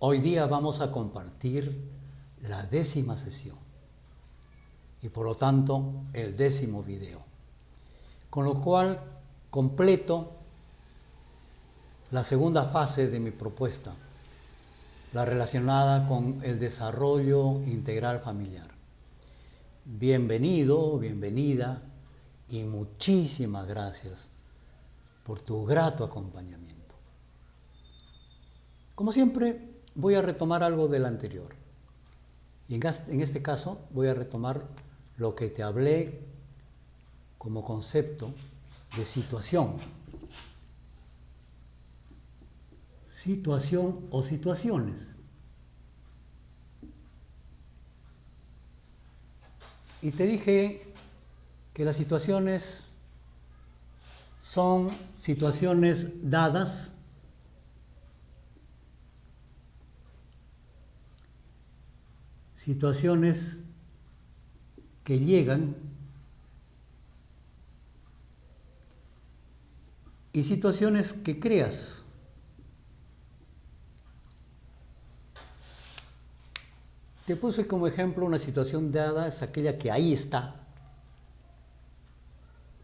Hoy día vamos a compartir la 10ª sesión y por lo tanto el 10º video, con lo cual completo la segunda fase de mi propuesta, la relacionada con el desarrollo integral familiar. Bienvenido, bienvenida y muchísimas gracias por tu grato acompañamiento. Como siempre, voy a retomar algo del anterior. Y en este caso voy a retomar lo que te hablé como concepto de situación. Situación o situaciones. Y te dije que las situaciones son situaciones dadas, situaciones que llegan y situaciones que creas. Te puse como ejemplo una situación dada, es aquella que ahí está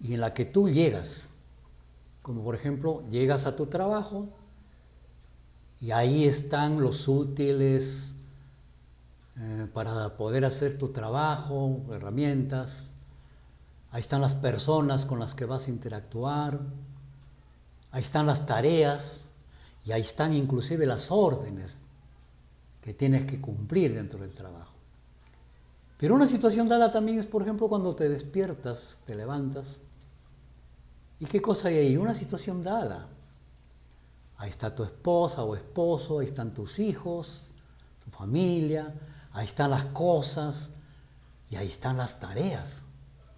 y en la que tú llegas. Como por ejemplo, llegas a tu trabajo y ahí están los útiles para poder hacer tu trabajo, herramientas. Ahí están las personas con las que vas a interactuar. Ahí están las tareas y ahí están inclusive las órdenes que tienes que cumplir dentro del trabajo. Pero una situación dada también es, por ejemplo, cuando te despiertas, te levantas. ¿Y qué cosa hay ahí? Una situación dada. Ahí está tu esposa o esposo, ahí están tus hijos, tu familia, ahí están las cosas y ahí están las tareas.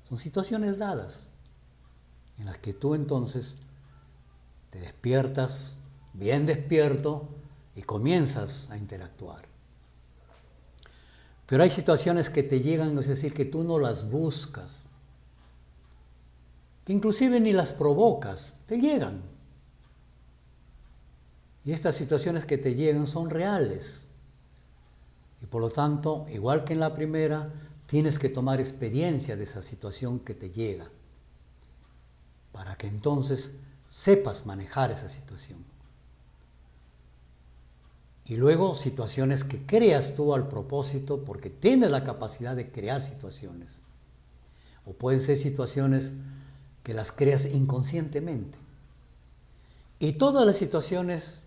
Son situaciones dadas en las que tú entonces te despiertas bien despierto y comienzas a interactuar. Pero hay situaciones que te llegan, es decir, que tú no las buscas, que inclusive ni las provocas, te llegan. Y estas situaciones que te llegan son reales. Y por lo tanto, igual que en la primera, tienes que tomar experiencia de esa situación que te llega, para que entonces sepas manejar esa situación. Y luego situaciones que creas tú al propósito, porque tienes la capacidad de crear situaciones. O pueden ser situaciones que las creas inconscientemente. Y todas las situaciones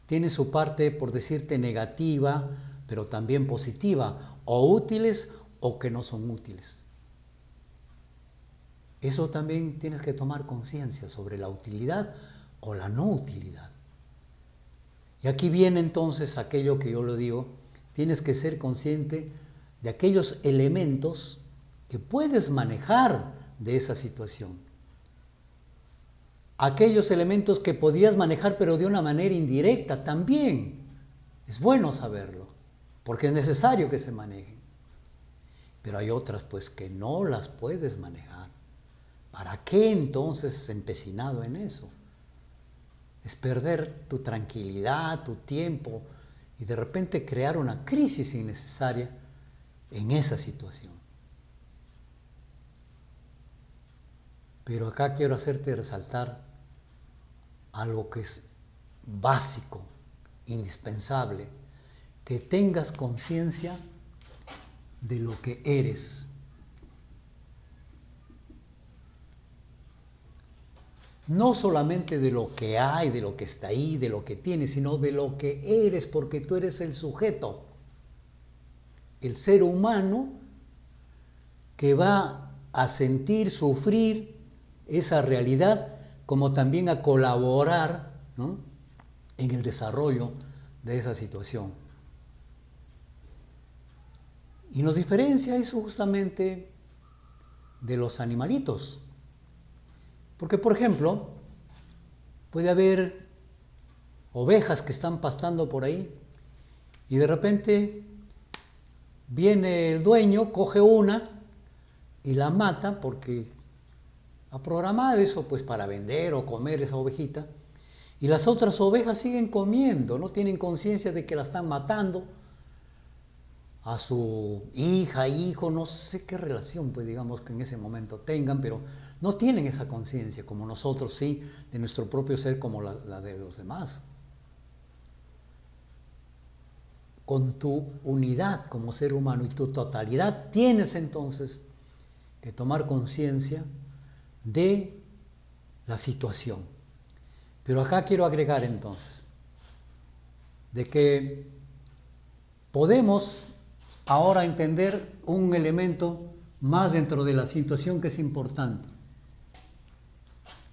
tienen su parte, por decirte, negativa, pero también positiva, o útiles o que no son útiles. Eso también tienes que tomar conciencia sobre la utilidad o la no utilidad. Y aquí viene entonces aquello que yo le digo, tienes que ser consciente de aquellos elementos que puedes manejar de esa situación. Aquellos elementos que podrías manejar pero de una manera indirecta también. Es bueno saberlo, porque es necesario que se manejen. Pero hay otras pues que no las puedes manejar. ¿Para qué entonces empecinado en eso? Es perder tu tranquilidad, tu tiempo y de repente crear una crisis innecesaria en esa situación. Pero acá quiero hacerte resaltar algo que es básico, indispensable, que tengas conciencia de lo que eres. No solamente de lo que hay, de lo que está ahí, de lo que tienes, sino de lo que eres, porque tú eres el sujeto, el ser humano que va a sentir, sufrir esa realidad, como también a colaborar, ¿no?, en el desarrollo de esa situación. Y nos diferencia eso justamente de los animalitos. Porque, por ejemplo, puede haber ovejas que están pastando por ahí y de repente viene el dueño, coge una y la mata porque ha programado eso pues para vender o comer esa ovejita Y las otras ovejas siguen comiendo, no tienen conciencia de que la están matando a su hija, hijo, no sé qué relación, pues digamos que en ese momento tengan, pero no tienen esa conciencia como nosotros sí, de nuestro propio ser como la de los demás. Con tu unidad como ser humano y tu totalidad tienes entonces que tomar conciencia de la situación. Pero acá quiero agregar entonces de que podemos ahora entender un elemento más dentro de la situación que es importante,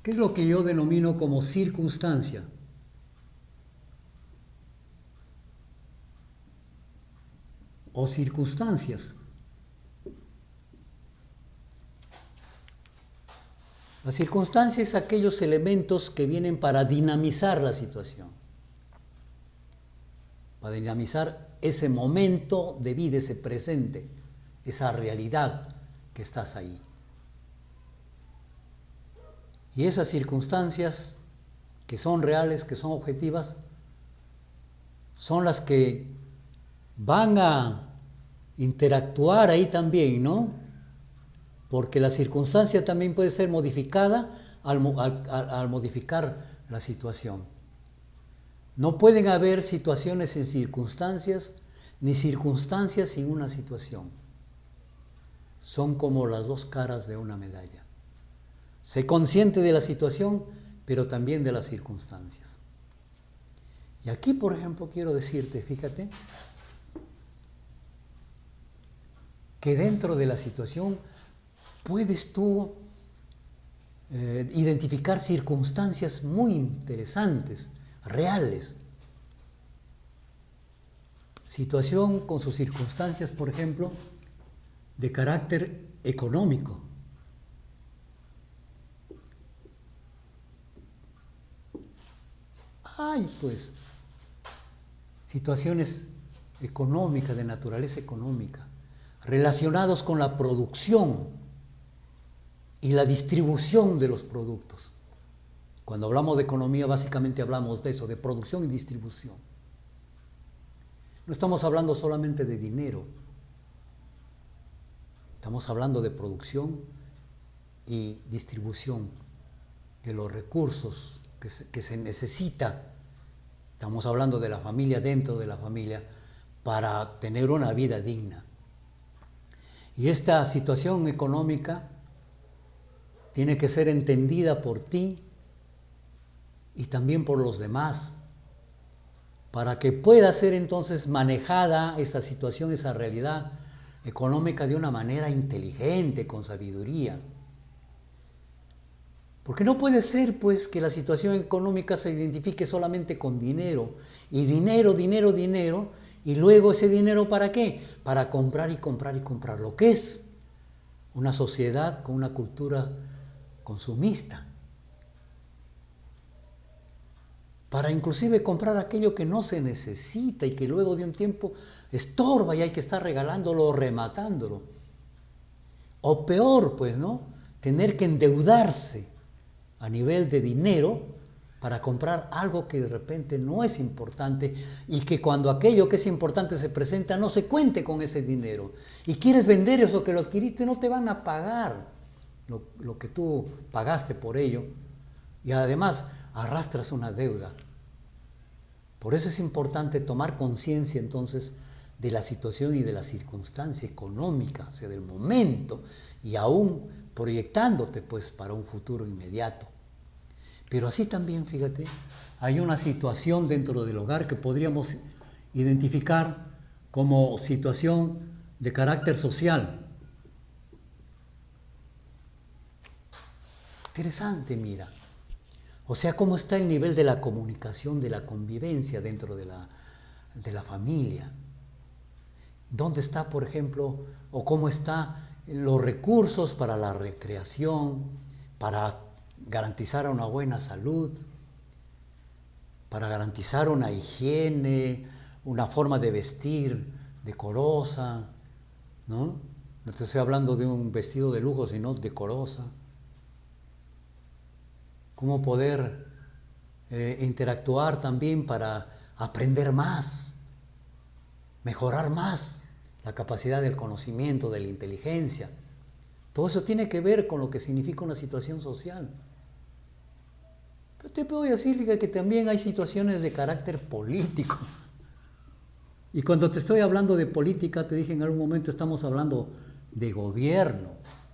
que es lo que yo denomino como circunstancia. O circunstancias. La circunstancia es aquellos elementos que vienen para dinamizar la situación, para dinamizar ese momento de vida, ese presente, esa realidad que estás ahí. Y esas circunstancias que son reales, que son objetivas, son las que van a interactuar ahí también, ¿no? Porque la circunstancia también puede ser modificada al modificar la situación. No pueden haber situaciones sin circunstancias, ni circunstancias sin una situación. Son como las dos caras de una medalla. Sé consciente de la situación, pero también de las circunstancias. Y aquí, por ejemplo, quiero decirte, fíjate, que dentro de la situación puedes tú identificar circunstancias muy interesantes, reales. Situación con sus circunstancias, por ejemplo, de carácter económico. Hay, pues, situaciones económicas, de naturaleza económica, relacionados con la producción y la distribución de los productos. Cuando hablamos de economía, básicamente hablamos de eso, de producción y distribución. No estamos hablando solamente de dinero, estamos hablando de producción y distribución de los recursos que se necesita. Estamos hablando de la familia dentro de la familia para tener una vida digna. Y esta situación económica tiene que ser entendida por ti y también por los demás, para que pueda ser entonces manejada esa situación, esa realidad económica de una manera inteligente, con sabiduría. Porque no puede ser, pues, que la situación económica se identifique solamente con dinero, y dinero, dinero, dinero, y luego ese dinero ¿para qué? Para comprar y comprar y comprar, lo que es una sociedad con una cultura consumista. Para inclusive comprar aquello que no se necesita y que luego de un tiempo estorba y hay que estar regalándolo o rematándolo. O peor, pues, ¿no? Tener que endeudarse a nivel de dinero para comprar algo que de repente no es importante y que cuando aquello que es importante se presenta no se cuente con ese dinero. Y quieres vender eso que lo adquiriste, no te van a pagar lo que tú pagaste por ello. Y además arrastras una deuda. Por eso es importante tomar conciencia entonces de la situación y de la circunstancia económica, o sea, del momento, y aún proyectándote pues para un futuro inmediato. Pero así también, fíjate, hay una situación dentro del hogar que podríamos identificar como situación de carácter social. Interesante, mira. O sea, cómo está el nivel de la comunicación, de la convivencia dentro de la familia. ¿Dónde está, por ejemplo, o cómo están los recursos para la recreación, para garantizar una buena salud, para garantizar una higiene, una forma de vestir decorosa, ¿no? No te estoy hablando de un vestido de lujo, sino decorosa. Cómo poder interactuar también para aprender más, mejorar más la capacidad del conocimiento, de la inteligencia. Todo eso tiene que ver con lo que significa una situación social. Pero te puedo decir que también hay situaciones de carácter político. Y cuando te estoy hablando de política, te dije en algún momento estamos hablando de gobierno,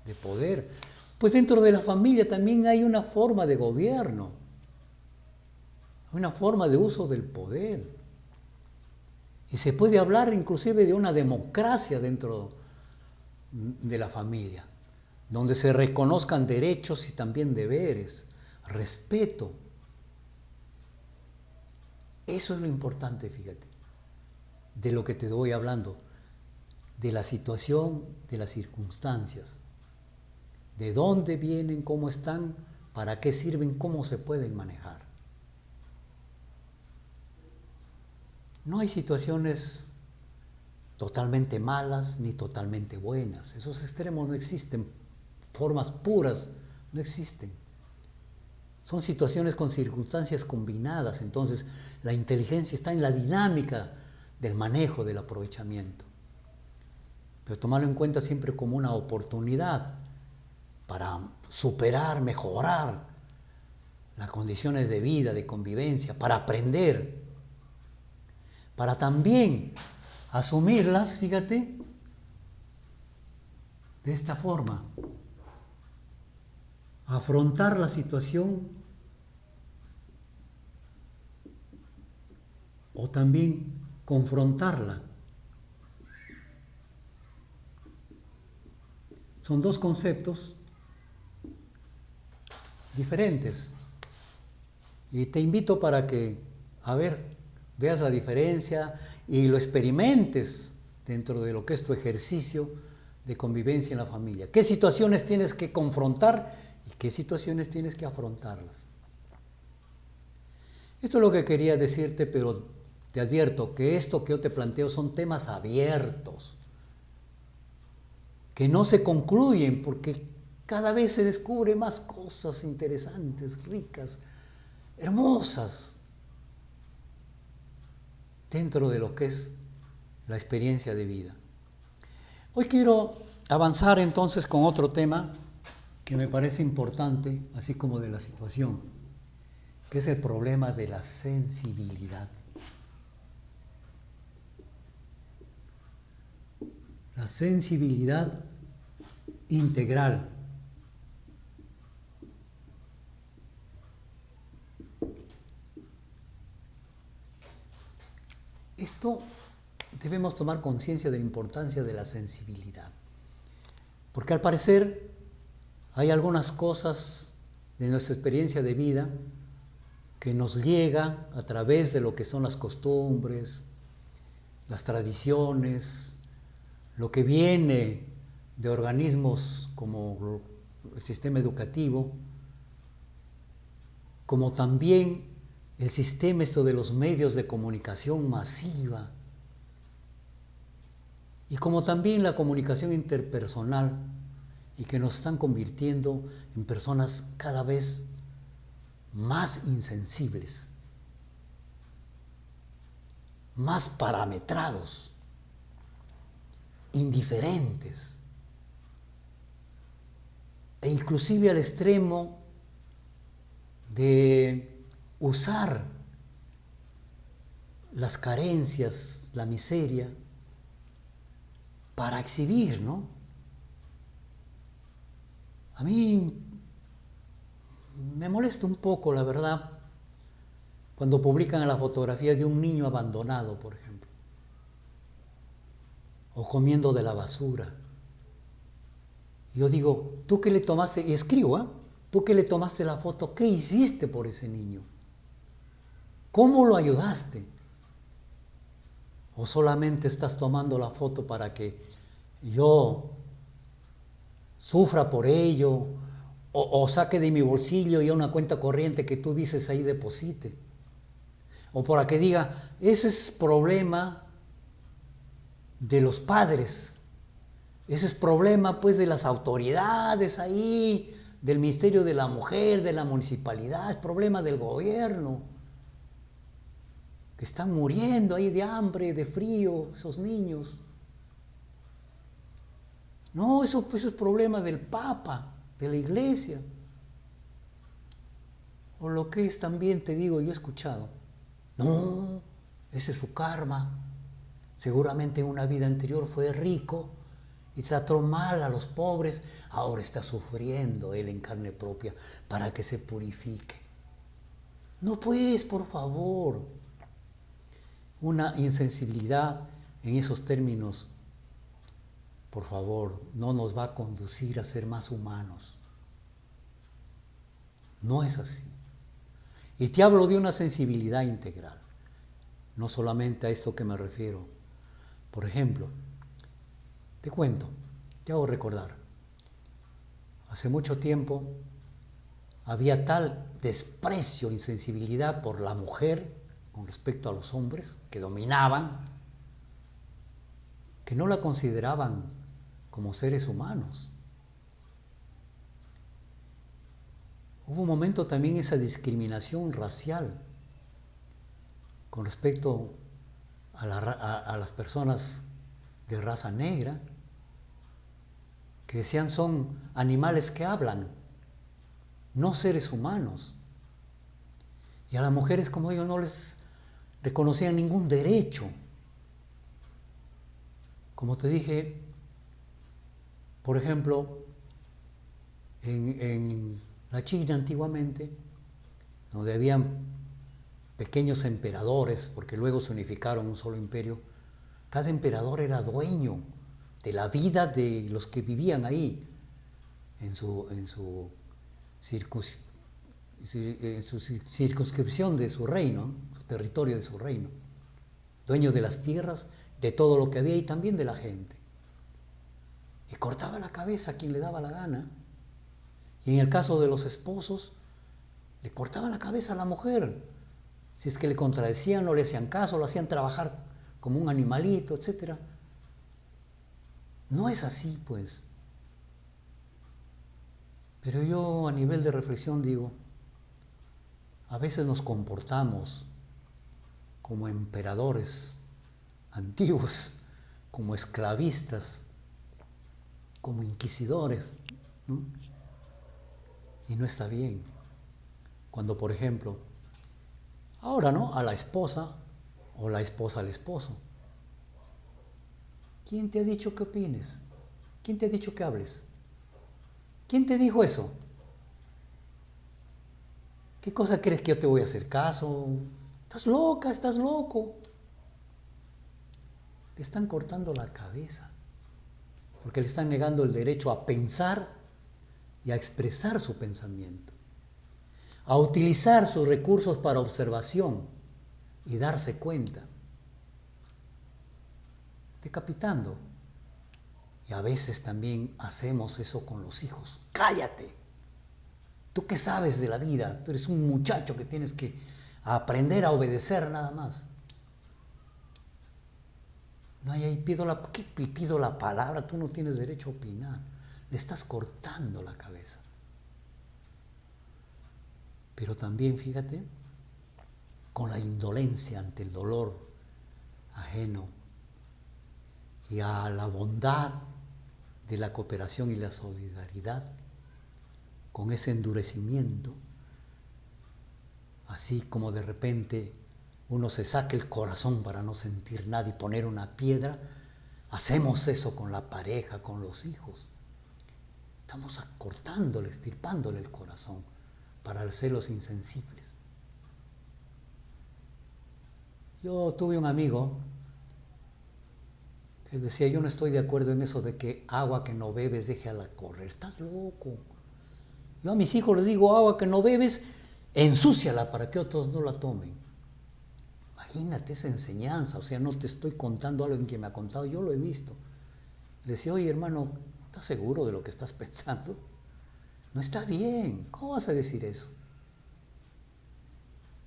de poder. Pues dentro de la familia también hay una forma de gobierno, una forma de uso del poder. Y se puede hablar inclusive de una democracia dentro de la familia, donde se reconozcan derechos y también deberes, respeto. Eso es lo importante, fíjate, de lo que te voy hablando, de la situación, de las circunstancias, de dónde vienen, cómo están, para qué sirven, cómo se pueden manejar. No hay situaciones totalmente malas ni totalmente buenas. Esos extremos no existen. Formas puras no existen. Son situaciones con circunstancias combinadas. Entonces, la inteligencia está en la dinámica del manejo, del aprovechamiento. Pero tomarlo en cuenta siempre como una oportunidad para superar, mejorar las condiciones de vida, de convivencia, para aprender, para también asumirlas, fíjate, de esta forma, afrontar la situación o también confrontarla. Son dos conceptos diferentes. Y te invito para que, veas la diferencia y lo experimentes dentro de lo que es tu ejercicio de convivencia en la familia. ¿Qué situaciones tienes que confrontar y qué situaciones tienes que afrontarlas? Esto es lo que quería decirte, pero te advierto que esto que yo te planteo son temas abiertos, que no se concluyen porque cada vez se descubre más cosas interesantes, ricas, hermosas, dentro de lo que es la experiencia de vida. Hoy quiero avanzar entonces con otro tema que me parece importante, así como de la situación, que es el problema de la sensibilidad. La sensibilidad integral. Esto debemos tomar conciencia de la importancia de la sensibilidad, porque al parecer hay algunas cosas de nuestra experiencia de vida que nos llega a través de lo que son las costumbres, las tradiciones, lo que viene de organismos como el sistema educativo, como también el sistema de los medios de comunicación masiva, y como también la comunicación interpersonal, y que nos están convirtiendo en personas cada vez más insensibles, más parametrados, indiferentes, e inclusive al extremo de usar las carencias, la miseria, para exhibir, ¿no? A mí me molesta un poco, la verdad, cuando publican la fotografía de un niño abandonado, por ejemplo, o comiendo de la basura. Yo digo, tú que le tomaste, y escribo, tú que le tomaste la foto, ¿qué hiciste por ese niño? ¿Cómo lo ayudaste? ¿O solamente estás tomando la foto para que yo sufra por ello, o saque de mi bolsillo y una cuenta corriente que tú dices ahí deposite? O para que diga, eso es problema de los padres, ese es problema pues de las autoridades ahí, del Ministerio de la Mujer, de la municipalidad, es problema del gobierno. Que están muriendo ahí de hambre, de frío, esos niños. No, eso es problema del Papa, de la Iglesia. O lo que es también, te digo, yo he escuchado. No, ese es su karma. Seguramente en una vida anterior fue rico y trató mal a los pobres. Ahora está sufriendo él en carne propia para que se purifique. No pues, por favor. Una insensibilidad en esos términos, por favor, no nos va a conducir a ser más humanos. No es así. Y te hablo de una sensibilidad integral, no solamente a esto que me refiero. Por ejemplo, te cuento, te hago recordar, hace mucho tiempo había tal desprecio, insensibilidad por la mujer con respecto a los hombres que dominaban, que no la consideraban como seres humanos. Hubo un momento también esa discriminación racial con respecto a las personas de raza negra, que decían son animales que hablan, no seres humanos. Y a las mujeres, como digo, no les reconocían ningún derecho. Como te dije, por ejemplo, en la China antiguamente, donde habían pequeños emperadores, porque luego se unificaron en un solo imperio, cada emperador era dueño de la vida de los que vivían ahí, en su circunscripción de su reino, su territorio de su reino, dueño de las tierras, de todo lo que había y también de la gente. Y cortaba la cabeza a quien le daba la gana. Y en el caso de los esposos, le cortaban la cabeza a la mujer. Si es que le contradecían, no le hacían caso, lo hacían trabajar como un animalito, etc. No es así, pues. Pero yo a nivel de reflexión digo, a veces nos comportamos como emperadores antiguos, como esclavistas, como inquisidores, ¿no? Y no está bien. Cuando, por ejemplo, ahora, ¿no?, a la esposa o la esposa al esposo. ¿Quién te ha dicho que opines? ¿Quién te ha dicho que hables? ¿Quién te dijo eso? ¿Qué cosa crees que yo te voy a hacer caso? Estás loca, estás loco. Le están cortando la cabeza, porque le están negando el derecho a pensar y a expresar su pensamiento, a utilizar sus recursos para observación y darse cuenta, decapitando. Y a veces también hacemos eso con los hijos. ¡Cállate! ¿Tú qué sabes de la vida? Tú eres un muchacho que tienes que aprender a obedecer nada más. No, y ahí pido la palabra, tú no tienes derecho a opinar. Le estás cortando la cabeza. Pero también, fíjate, con la indolencia ante el dolor ajeno y a la bondad de la cooperación y la solidaridad, con ese endurecimiento, así como de repente uno se saca el corazón para no sentir nada y poner una piedra, hacemos eso con la pareja, con los hijos. Estamos cortándole, estirpándole el corazón para hacerlos insensibles. Yo tuve un amigo que decía, yo no estoy de acuerdo en eso de que agua que no bebes déjala correr. Estás loco. Yo a mis hijos les digo, agua que no bebes, ensúciala para que otros no la tomen. Imagínate esa enseñanza, o sea, no te estoy contando algo que me ha contado, yo lo he visto. Le decía, oye hermano, ¿estás seguro de lo que estás pensando? No está bien, ¿cómo vas a decir eso?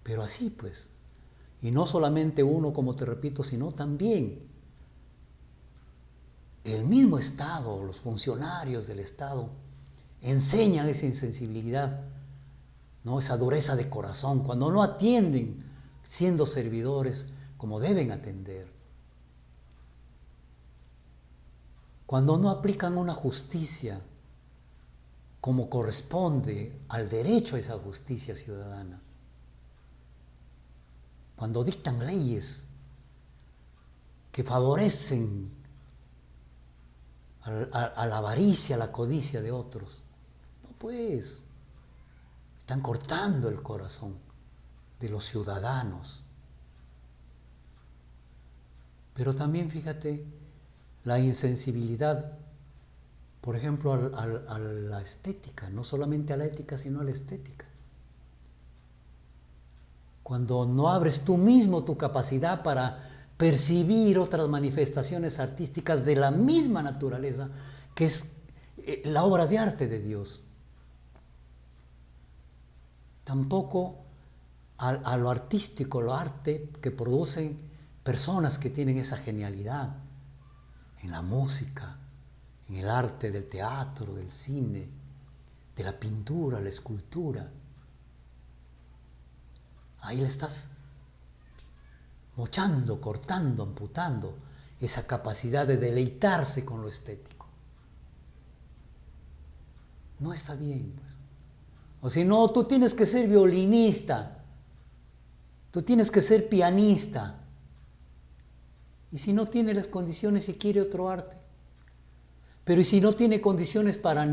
Pero así pues, y no solamente uno, como te repito, sino también el mismo Estado, los funcionarios del Estado, enseñan esa insensibilidad, ¿no? Esa dureza de corazón, cuando no atienden siendo servidores como deben atender, cuando no aplican una justicia como corresponde al derecho a esa justicia ciudadana, cuando dictan leyes que favorecen a la avaricia, a la codicia de otros. No, pues, están cortando el corazón de los ciudadanos. Pero también, fíjate, la insensibilidad, por ejemplo, a la estética, no solamente a la ética, sino a la estética. Cuando no abres tú mismo tu capacidad para percibir otras manifestaciones artísticas de la misma naturaleza que es la obra de arte de Dios. Tampoco a lo artístico, lo arte que producen personas que tienen esa genialidad en la música, en el arte del teatro, del cine, de la pintura, la escultura. Ahí le estás mochando, cortando, amputando esa capacidad de deleitarse con lo estético. No está bien, pues. O si no, tú tienes que ser violinista, tú tienes que ser pianista. Y si no tiene las condiciones y quiere otro arte. Pero y si no tiene condiciones para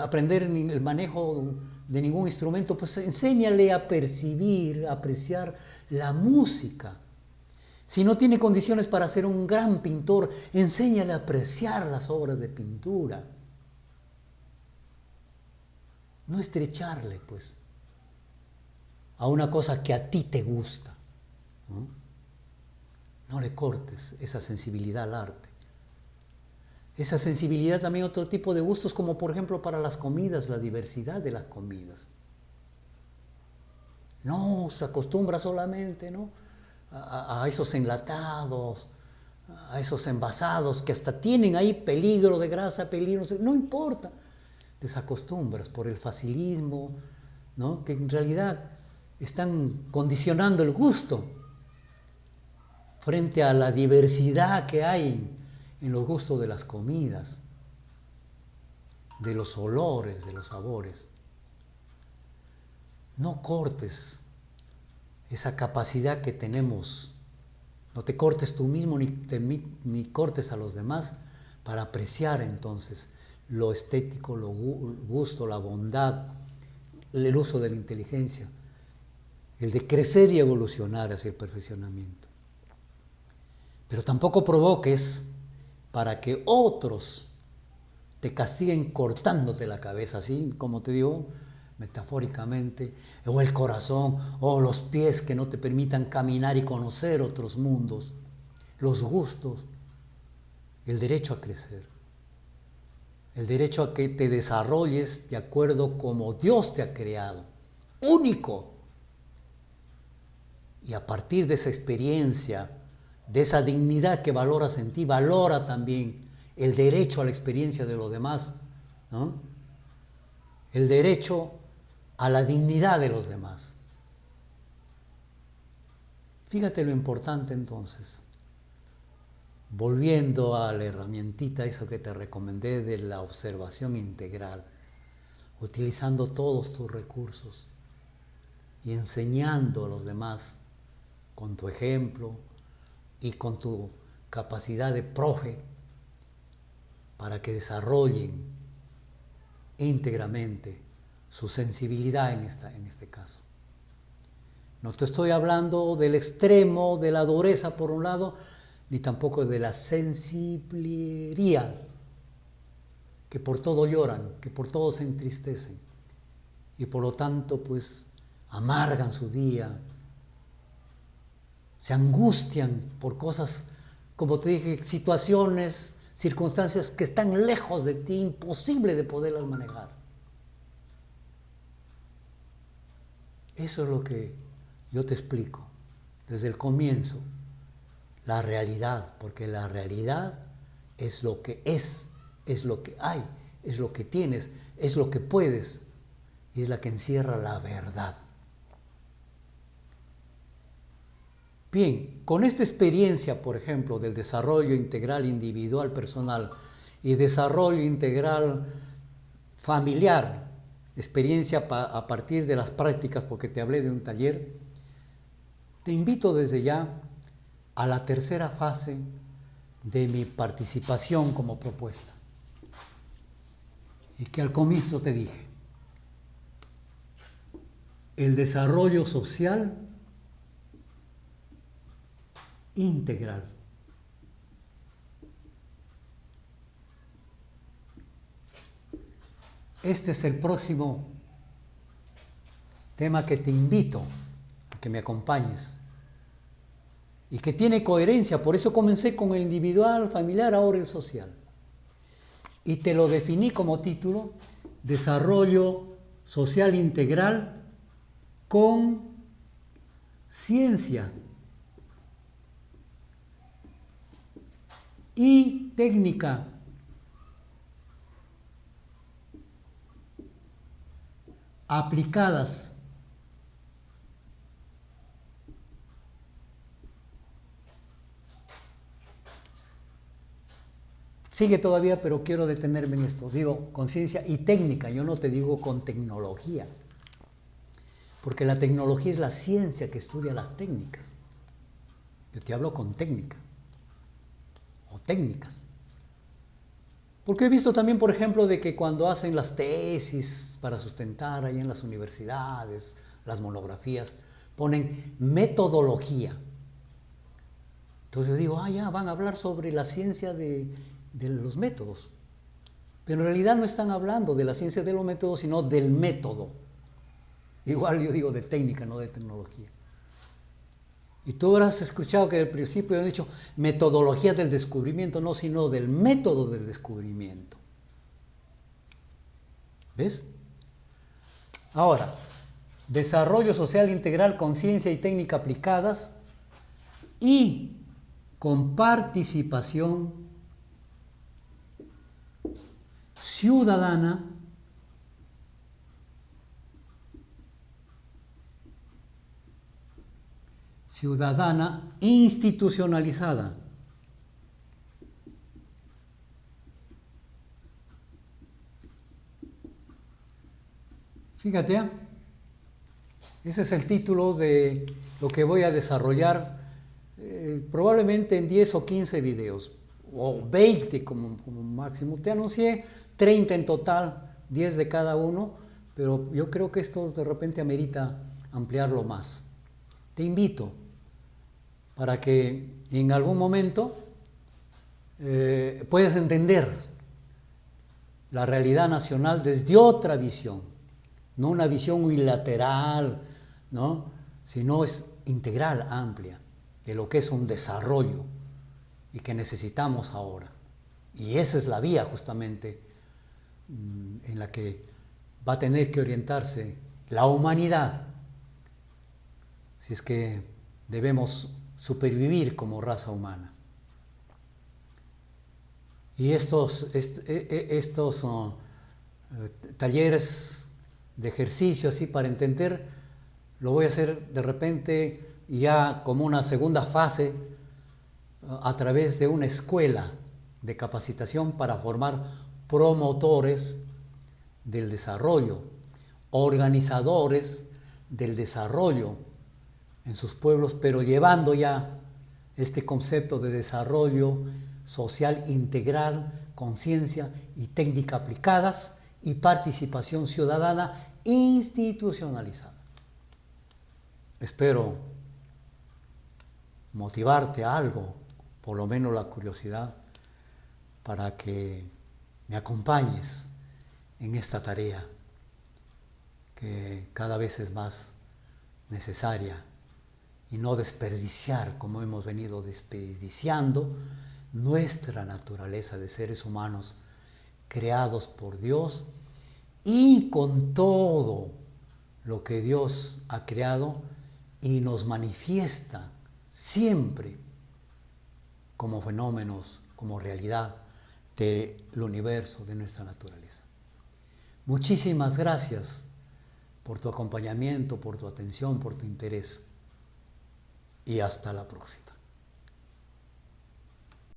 aprender el manejo de ningún instrumento, pues enséñale a percibir, a apreciar la música. Si no tiene condiciones para ser un gran pintor, enséñale a apreciar las obras de pintura. No estrecharle, pues, a una cosa que a ti te gusta, ¿no? No le cortes esa sensibilidad al arte. Esa sensibilidad también a otro tipo de gustos, como por ejemplo para las comidas, la diversidad de las comidas. No se acostumbra solamente, ¿no?, a esos enlatados, a esos envasados que hasta tienen ahí peligro de grasa, peligro, no importa. Desacostumbras por el facilismo, ¿no?, que en realidad están condicionando el gusto frente a la diversidad que hay en los gustos de las comidas, de los olores, de los sabores. No cortes esa capacidad que tenemos, no te cortes tú mismo ni cortes a los demás para apreciar entonces lo estético, lo gusto, la bondad, el uso de la inteligencia, el de crecer y evolucionar hacia el perfeccionamiento. Pero tampoco provoques para que otros te castiguen cortándote la cabeza, así como te digo, metafóricamente, o el corazón, o los pies que no te permitan caminar y conocer otros mundos, los gustos, el derecho a crecer, el derecho a que te desarrolles de acuerdo como Dios te ha creado, único. Y a partir de esa experiencia, de esa dignidad que valoras en ti, valora también el derecho a la experiencia de los demás, ¿no?, el derecho a la dignidad de los demás. Fíjate lo importante entonces, volviendo a la herramientita, eso que te recomendé de la observación integral, utilizando todos tus recursos y enseñando a los demás con tu ejemplo y con tu capacidad de profe para que desarrollen íntegramente su sensibilidad en este caso. No te estoy hablando del extremo de la dureza por un lado, ni tampoco de la sensiblería, que por todo lloran, que por todo se entristecen y por lo tanto pues amargan su día, se angustian por cosas, como te dije, situaciones, circunstancias que están lejos de ti, imposible de poderlas manejar. Eso es lo que yo te explico desde el comienzo, la realidad, porque la realidad es lo que es lo que hay, es lo que tienes, es lo que puedes y es la que encierra la verdad. Bien, con esta experiencia, por ejemplo, del desarrollo integral individual personal y desarrollo integral familiar, experiencia a partir de las prácticas, porque te hablé de un taller, te invito desde ya a la tercera fase de mi participación como propuesta. Y que al comienzo te dije, el desarrollo social integral. Este es el próximo tema que te invito a que me acompañes y que tiene coherencia. Por eso comencé con el individual, familiar, ahora el social. Y te lo definí como título, desarrollo social integral con ciencia y técnica aplicadas sigue todavía, pero quiero detenerme en esto. Digo con ciencia y técnica, yo no te digo con tecnología, porque la tecnología es la ciencia que estudia las técnicas. Yo te hablo con técnica o técnicas. Porque he visto también, por ejemplo, de que cuando hacen las tesis para sustentar ahí en las universidades, las monografías, ponen metodología. Entonces yo digo, ya van a hablar sobre la ciencia de los métodos. Pero en realidad no están hablando de la ciencia de los métodos, sino del método. Igual yo digo de técnica, no de tecnología. Y tú habrás escuchado que al principio han dicho metodología del descubrimiento, no, sino del método del descubrimiento. ¿Ves? Ahora, desarrollo social integral con ciencia y técnica aplicadas y con participación ciudadana institucionalizada. Fíjate, ese es el título de lo que voy a desarrollar probablemente en 10 o 15 videos, o 20 como máximo. Te anuncié 30 en total, 10 de cada uno, pero yo creo que esto de repente amerita ampliarlo más. Te invito para que en algún momento puedas entender la realidad nacional desde otra visión, no una visión unilateral, ¿no? Sino es integral, amplia, de lo que es un desarrollo y que necesitamos ahora. Y esa es la vía justamente en la que va a tener que orientarse la humanidad, si es que debemos supervivir como raza humana. Y estos talleres de ejercicio así para entender, lo voy a hacer de repente ya como una segunda fase a través de una escuela de capacitación para formar promotores del desarrollo, organizadores del desarrollo en sus pueblos, pero llevando ya este concepto de desarrollo social integral, conciencia y técnica aplicadas y participación ciudadana institucionalizada. Espero motivarte a algo, por lo menos la curiosidad, para que me acompañes en esta tarea que cada vez es más necesaria y no desperdiciar como hemos venido desperdiciando nuestra naturaleza de seres humanos creados por Dios y con todo lo que Dios ha creado y nos manifiesta siempre como fenómenos, como realidad del universo, de nuestra naturaleza. Muchísimas gracias por tu acompañamiento, por tu atención, por tu interés. Y hasta la próxima.